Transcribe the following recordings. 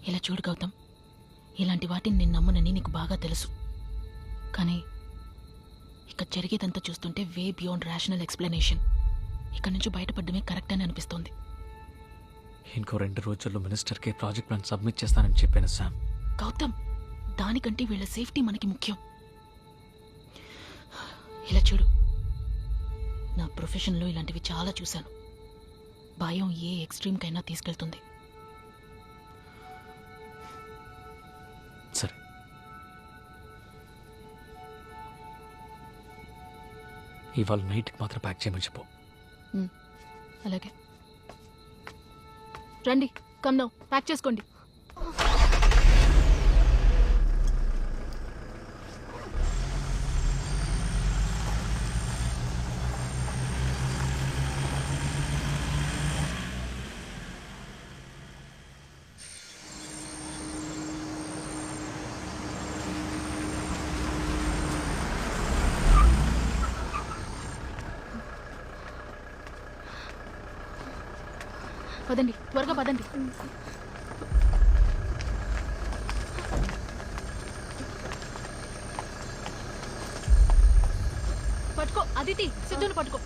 ఇలా చూడు గౌతమ్, ఇలాంటి వాటిని నేను నమ్మనని నీకు బాగా తెలుసు. కానీ ఇక్కడ జరిగేదంతా చూస్తుంటే వే బియాండ్ రేషనల్ ఎక్స్ప్లెనేషన్. ఇక్కడ నుంచి బయటపడమే కరెక్ట్ అని అనిపిస్తోంది. ఇంకో 2 రోజుల్లో మినిస్టర్కి ప్రాజెక్ట్ ప్లాన్ సబ్మిట్ చేస్తానని చెప్పాను శామ్. గౌతమ్, దానికంటే వీళ్ళ సేఫ్టీ మనకి ముఖ్యం. ఇలా చూడు, నా ప్రొఫెషన్లో ఇలాంటివి చాలా చూశాను. భయం ఏ ఎక్స్ట్రీమ్కైనా తీసుకెళ్తుంది. సరే, ఇవాళ నైట్కి మాత్రం ప్యాక్ చేయమని చెప్పు. అలాగే. రండి, కమ్ నౌ, ప్యాక్ చేసుకోండి. పదండి, త్వరగా పదండి. పట్టుకో అదితి, సిద్ధుని పట్టుకో.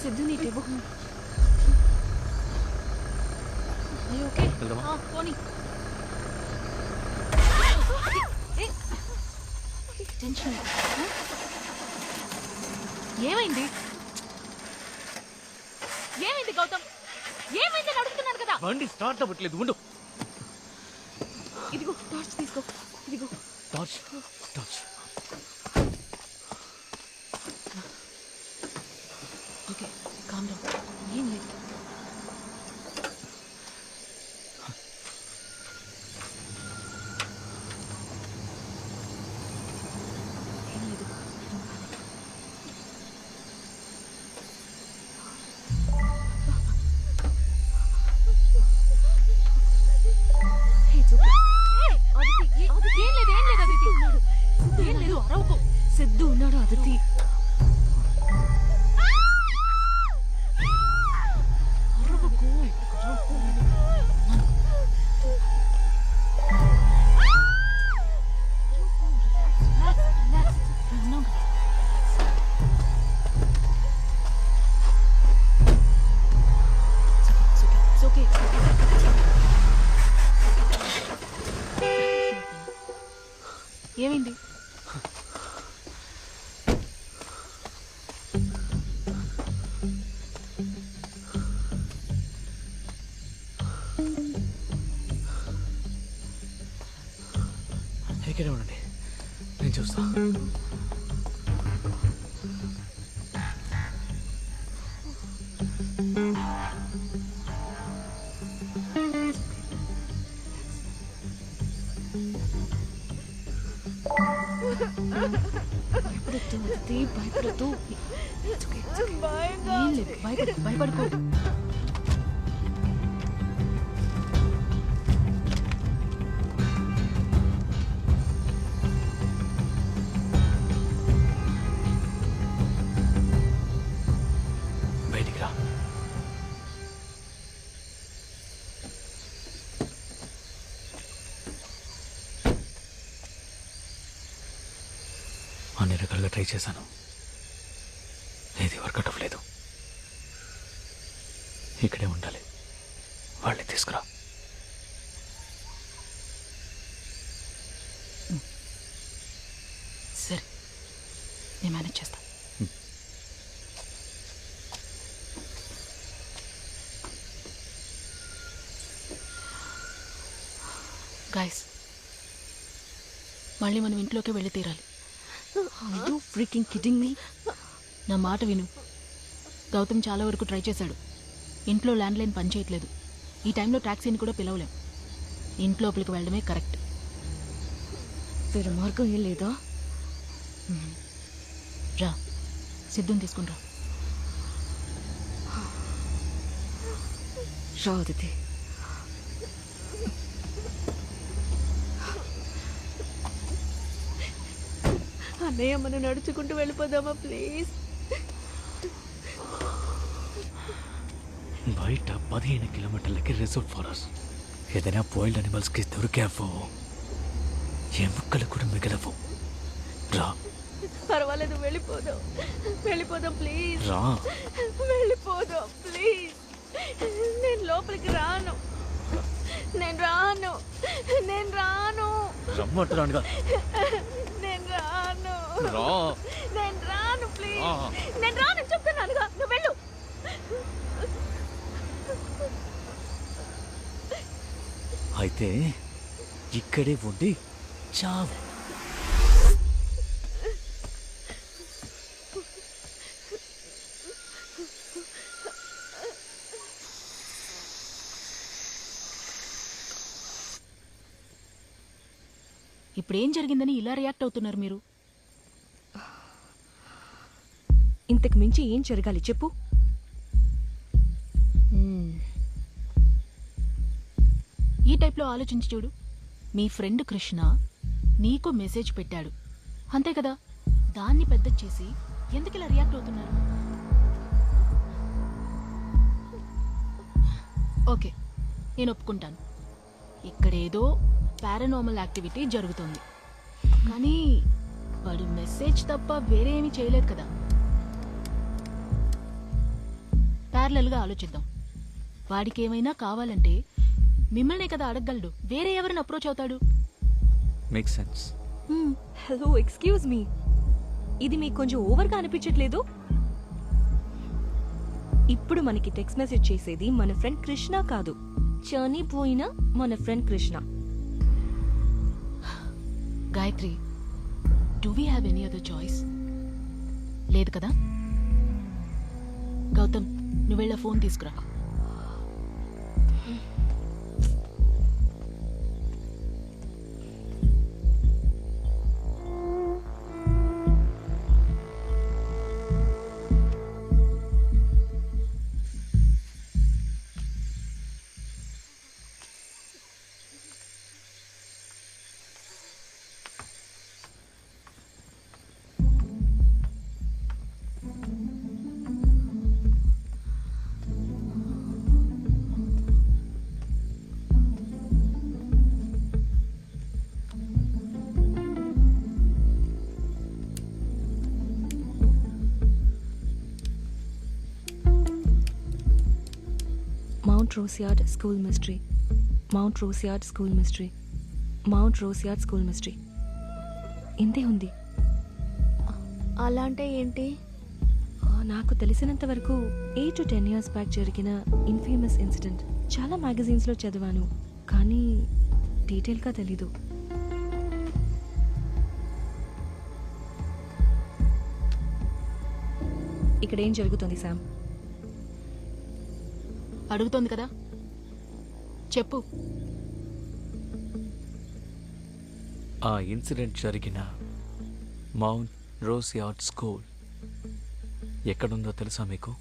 సిద్ధు నీ టివ్వు. ఓకే, పోనీ. టెన్షన్. ఏమైంది? ఏమైంది గౌతమ్? ఏమైంది అడుగుతున్నాను కదా. బండి స్టార్ట్ అవ్వట్లేదు, ఉండు. ఇదిగో టార్చ్ తీసుకో. ఇదిగో torch. Torch. Okay, calm down. ఏం లేదు. ఏం లేదు. సిద్ధు ఉన్నాడు అదితి. ఏమైంది? ఇక్కడే ఉండండి, నేను చూస్తా. భయపడద్దు అదితి, భయపడద్దు. ఏం లేదు, భయపడుకో. బయటికి రా. అన్ని రకాలుగా ట్రై చేశాను, ఏది వర్కౌట్ అవ్వలేదు. ఇక్కడే ఉండాలి, వాళ్ళని తీసుకురా. సరే, నేను మేనేజ్ చేస్తా. గాయస్, మళ్ళీ మనం ఇంట్లోకి వెళ్ళి తీరాలి. Are you freaking kidding me? నా మాట విను. గౌతమ్ చాలా వరకు ట్రై చేశాడు. ఇంట్లో ల్యాండ్లైన్ పనిచేయట్లేదు. ఈ టైంలో ట్యాక్సీని కూడా పిలవలేం. ఇంట్లోపలికి వెళ్ళడమే కరెక్ట్. వేరే మార్గం ఏం లేదా? రా, సిద్ధుని తీసుకుని రా. రా అదితి. అన్నయ్య, మనం నడుచుకుంటూ వెళ్ళిపోదామా ప్లీజ్? బయట 15 కిలోమీటర్లకి రిజర్వ్ ఫారెస్ట్. ఏదైనా బాయిల్డ్ అనిమల్స్కి దొరికావో ఎముక్కలు కూడా మిగలవు. రా పర్వాలేదు, వెళ్ళిపోదాం. వెళ్ళిపోదాం ప్లీజ్. రా. వెళ్ళిపోదాం ప్లీజ్. నేను లోపలికి రాను. నేను రాను. నేను రాను. రమ్మంటున్నానుగా. నేను రాను. రా. నేను రాను ప్లీజ్. రా. నేను రాను చెప్తున్నానుగా. నువ్వు వెళ్ళు. అయితే ఇక్కడే ఉండి చావు. ఇప్పుడేం జరిగిందని ఇలా రియాక్ట్ అవుతున్నారు మీరు? ఇంతకు మించి ఏం జరగాలి చెప్పు. ఈ టైప్లో ఆలోచించి చూడు. మీ ఫ్రెండ్ కృష్ణ నీకు మెసేజ్ పెట్టాడు, అంతే కదా? దాన్ని పెద్ద చేసి ఎందుకు ఇలా రియాక్ట్ అవుతున్నారు? ఓకే, నేను ఒప్పుకుంటాను, ఇక్కడేదో పారానార్మల్ యాక్టివిటీ జరుగుతుంది. కానీ వాడు మెసేజ్ తప్ప వేరే ఏమీ చేయలేదు కదా. ప్యారలల్గా ఆలోచిద్దాం. వాడికి ఏమైనా కావాలంటే మిమ్మల్నే కదా అడగగలడు, వేరే ఎవరిని అప్రోచ్ అవుతాడు? Make sense. Hello, excuse me, ఇది మీకు కొంచెం ఓవర్గా అనిపించట్లేదు? ఇప్పుడు మనకి టెక్స్ట్ మెసేజ్ చేసేది మన ఫ్రెండ్ కృష్ణ కాదు, చనిపోయిన మన friend Krishna. Gayatri, do we have any other choice? లేదు కదా. గౌతమ్, నువ్వు వెళ్ళా ఫోన్ తీసుకురా. Mount Roseyard School Mystery. Mount Roseyard School Mystery. Mount Roseyard School Mystery. ఇంతే ఉంది. అలా అంటే ఏంటి? నాకు తెలిసినంత వరకు 8 to 10 years బ్యాక్ జరిగిన ఇన్ఫేమస్ ఇన్సిడెంట్. చాలా మ్యాగజైన్స్లో చదివాను, కానీ డీటెయిల్గా తెలీదు. ఇక్కడ ఏం జరుగుతుంది శామ్? అడుగుతోంది కదా, చెప్పు. ఆ ఇన్సిడెంట్ జరిగిన మౌంట్ రోసియార్డ్ స్కూల్ ఎక్కడుందో తెలుసా మీకు?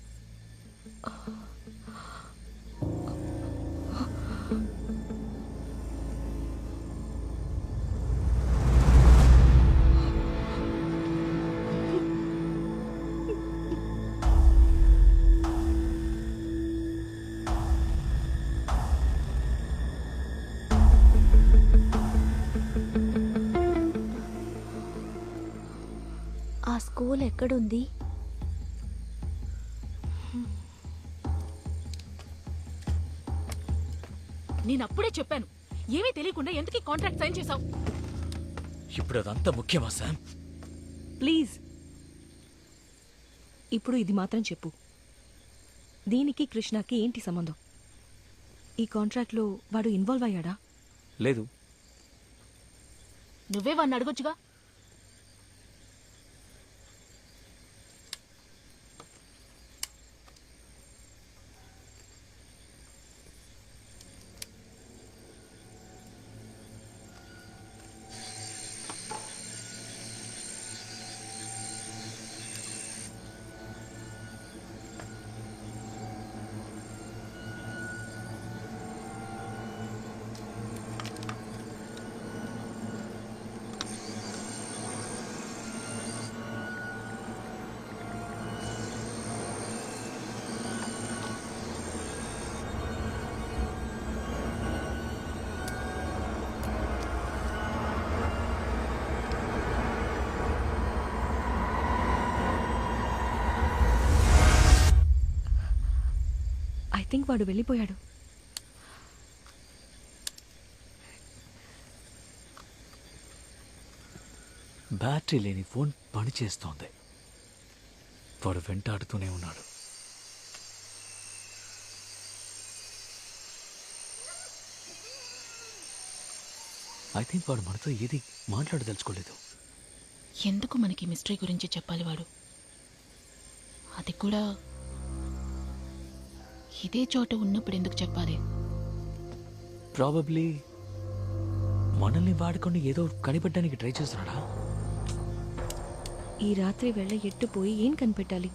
ఆ స్కూల్ ఎక్కడుంది? నేను అప్పుడే చెప్పాను, ఏమీ తెలియకుండా ఎందుకు కాంట్రాక్ట్ సైన్ చేశావు? ఇప్పుడు అదంతా ముఖ్యమా శామ్? ప్లీజ్, ఇప్పుడు ఇది మాత్రం చెప్పు. దీనికి కృష్ణకి ఏంటి సంబంధం? ఈ కాంట్రాక్ట్లో వాడు ఇన్వాల్వ్ అయ్యాడా? లేదు. నువ్వే వాడిని అడగొచ్చుగా. థింక్ వాడు వెళ్ళిపోయాడు. బ్యాటరీ లేని ఫోన్ పనిచేస్తోంది. వాడు వెంటాడుతూనే ఉన్నాడు. ఐ థింక్ వాడు మనతో ఏది మాట్లాడదలుచుకోలేదు. ఎందుకు మనకి మిస్టరీ గురించి చెప్పాలి వాడు? అది కూడా ఇదే చోట ఉన్నప్పుడు ఎందుకు చెప్పాలి? ప్రాబబ్లీ మనల్ని వాడుకొని ఏదో కనిపెట్టడానికి ట్రై చేస్తున్నాడా? ఈ రాత్రి వేళ ఎట్టుపోయి ఏం కనిపెట్టాలి?